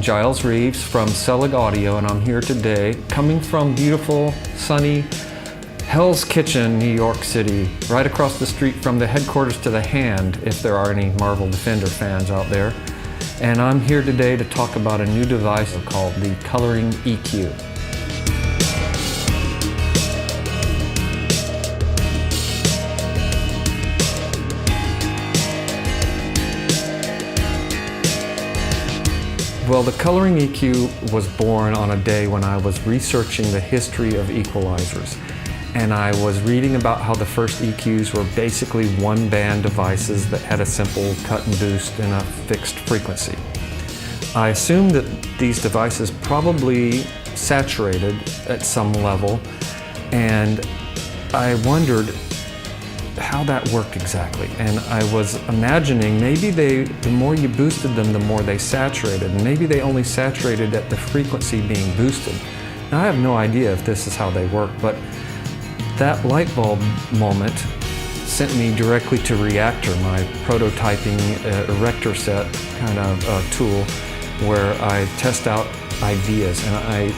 Giles Reaves from Selig Audio, and I'm here today coming from beautiful, sunny Hell's Kitchen, New York City, right across the street from the headquarters to the Hand, if there are any Marvel Defender fans out there. And I'm here today to talk about a new device called the ColoringEQ. Well, the ColoringEQ was born on a day when I was researching the history of equalizers. And I was reading about how the first EQs were basically one-band devices that had a simple cut and boost and a fixed frequency. I assumed that these devices probably saturated at some level, and I wondered how that worked exactly. And I was imagining maybe the more you boosted them, the more they saturated. And maybe they only saturated at the frequency being boosted. Now, I have no idea if this is how they work, but that light bulb moment sent me directly to Reactor, my prototyping erector set kind of tool, where I test out ideas. And I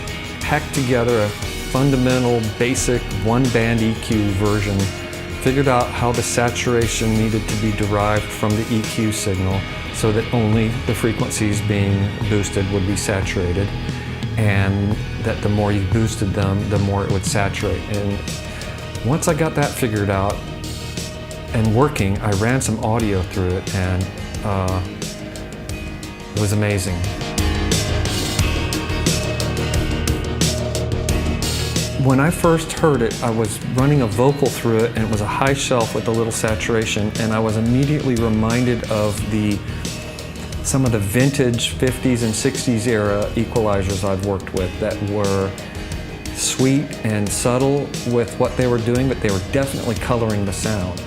hacked together a fundamental, basic one-band EQ version, figured out how the saturation needed to be derived from the EQ signal so that only the frequencies being boosted would be saturated, and that the more you boosted them, the more it would saturate. And once I got that figured out and working, I ran some audio through it, and it was amazing. When I first heard it, I was running a vocal through it, and it was a high shelf with a little saturation, and I was immediately reminded of some of the vintage 50s and 60s era equalizers I've worked with that were sweet and subtle with what they were doing, but they were definitely coloring the sound.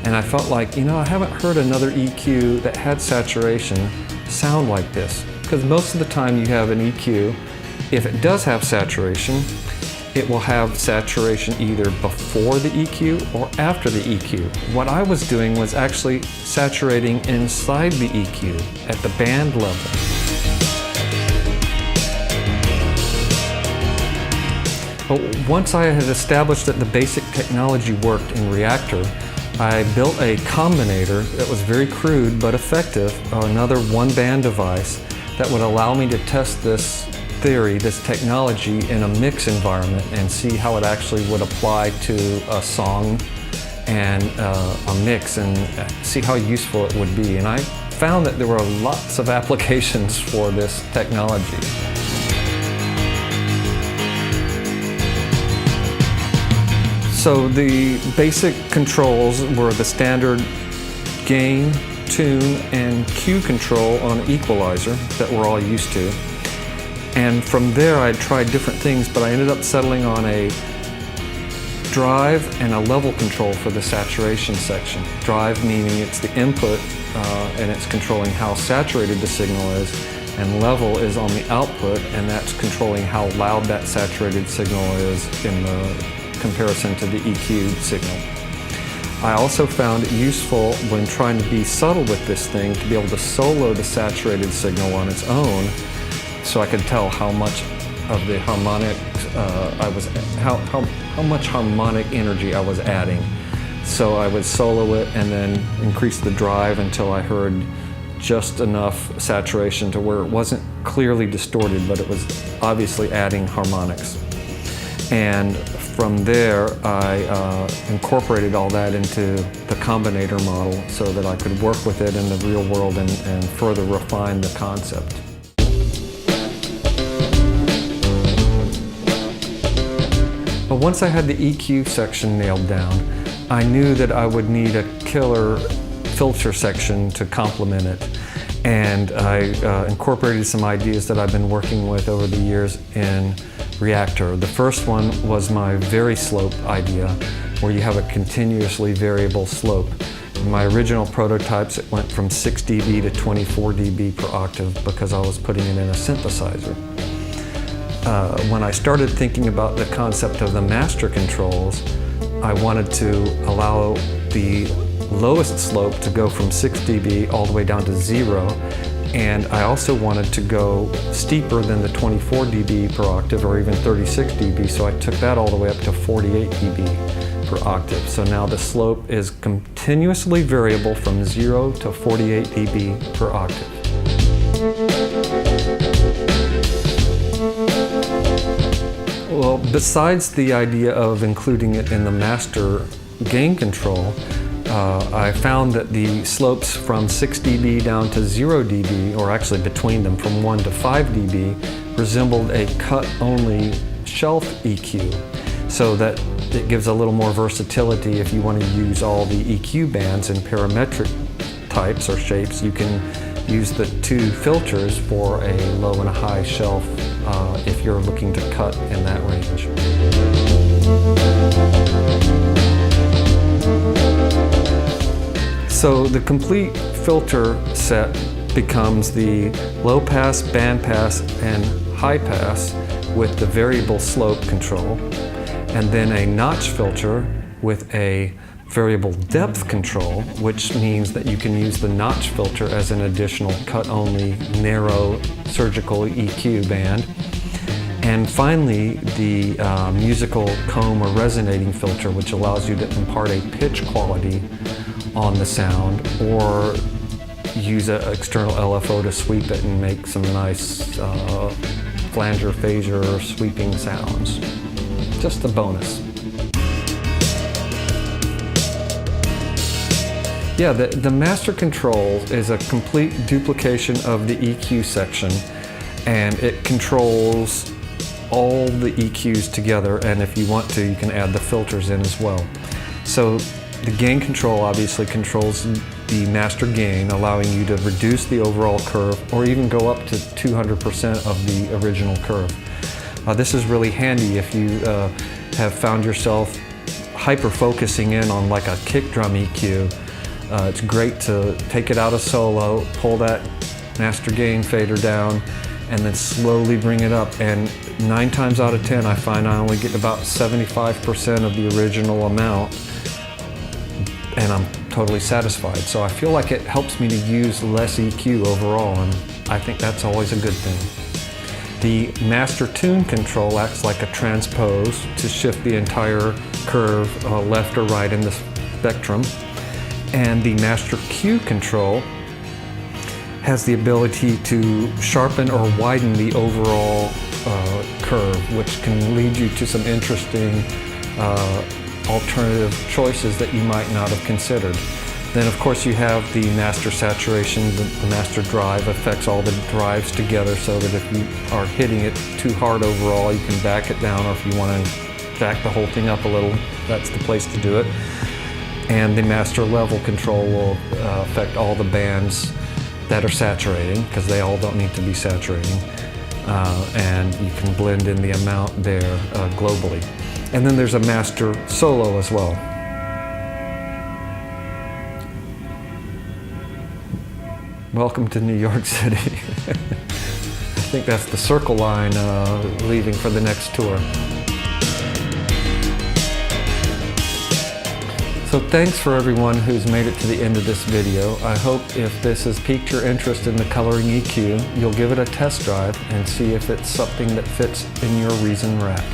And I felt like, I haven't heard another EQ that had saturation sound like this. Because most of the time you have an EQ, if it does have saturation, it will have saturation either before the EQ or after the EQ. What I was doing was actually saturating inside the EQ at the band level. But once I had established that the basic technology worked in Reactor, I built a combinator that was very crude but effective, another one-band device that would allow me to test this theory, this technology, in a mix environment and see how it actually would apply to a song and a mix, and see how useful it would be. And I found that there were lots of applications for this technology. So the basic controls were the standard gain, tune, and cue control on an equalizer that we're all used to. And from there, I tried different things, but I ended up settling on a drive and a level control for the saturation section. Drive meaning it's the input and it's controlling how saturated the signal is, and level is on the output, and that's controlling how loud that saturated signal is in the comparison to the EQ signal. I also found it useful when trying to be subtle with this thing to be able to solo the saturated signal on its own, so I could tell how much of the harmonic how much harmonic energy I was adding. So I would solo it and then increase the drive until I heard just enough saturation to where it wasn't clearly distorted, but it was obviously adding harmonics. And from there, I incorporated all that into the combinator model so that I could work with it in the real world and further refine the concept. But once I had the EQ section nailed down, I knew that I would need a killer filter section to complement it. And I incorporated some ideas that I've been working with over the years in Reactor. The first one was my vari-slope idea, where you have a continuously variable slope. In my original prototypes, it went from 6 dB to 24 dB per octave because I was putting it in a synthesizer. When I started thinking about the concept of the master controls, I wanted to allow the lowest slope to go from 6 dB all the way down to 0, And I also wanted to go steeper than the 24 dB per octave or even 36 dB, so I took that all the way up to 48 dB per octave. So now the slope is continuously variable from 0 to 48 dB per octave. Well, besides the idea of including it in the master gain control, I found that the slopes from 6 dB down to 0 dB, or actually between them from 1 to 5 dB, resembled a cut-only shelf EQ, so that it gives a little more versatility. If you want to use all the EQ bands in parametric types or shapes, you can use the two filters for a low and a high shelf if you're looking to cut in that range. So the complete filter set becomes the low pass, band pass, and high pass with the variable slope control, and then a notch filter with a variable depth control, which means that you can use the notch filter as an additional cut-only narrow surgical EQ band. And finally, the musical comb or resonating filter, which allows you to impart a pitch quality on the sound, or use an external LFO to sweep it and make some nice flanger, phaser, sweeping sounds. Just a bonus. Yeah, the master control is a complete duplication of the EQ section, and it controls all the EQs together, and if you want to, you can add the filters in as well. So the gain control obviously controls the master gain, allowing you to reduce the overall curve or even go up to 200% of the original curve. This is really handy if you have found yourself hyper-focusing in on like a kick drum EQ. It's great to take it out of solo, pull that master gain fader down, and then slowly bring it up. And 9 times out of 10, I find I only get about 75% of the original amount, and I'm totally satisfied. So I feel like it helps me to use less EQ overall, and I think that's always a good thing. The master tune control acts like a transpose to shift the entire curve left or right in the spectrum. And the master Q control has the ability to sharpen or widen the overall curve, which can lead you to some interesting alternative choices that you might not have considered. Then of course you have the master saturation. The master drive affects all the drives together, so that if you are hitting it too hard overall, you can back it down, or if you want to jack the whole thing up a little, that's the place to do it. And the master level control will affect all the bands that are saturating, because they all don't need to be saturating. And you can blend in the amount there globally. And then there's a master solo as well. Welcome to New York City. I think that's the Circle Line leaving for the next tour. So thanks for everyone who's made it to the end of this video. I hope if this has piqued your interest in the ColoringEQ, you'll give it a test drive and see if it's something that fits in your Reason rack.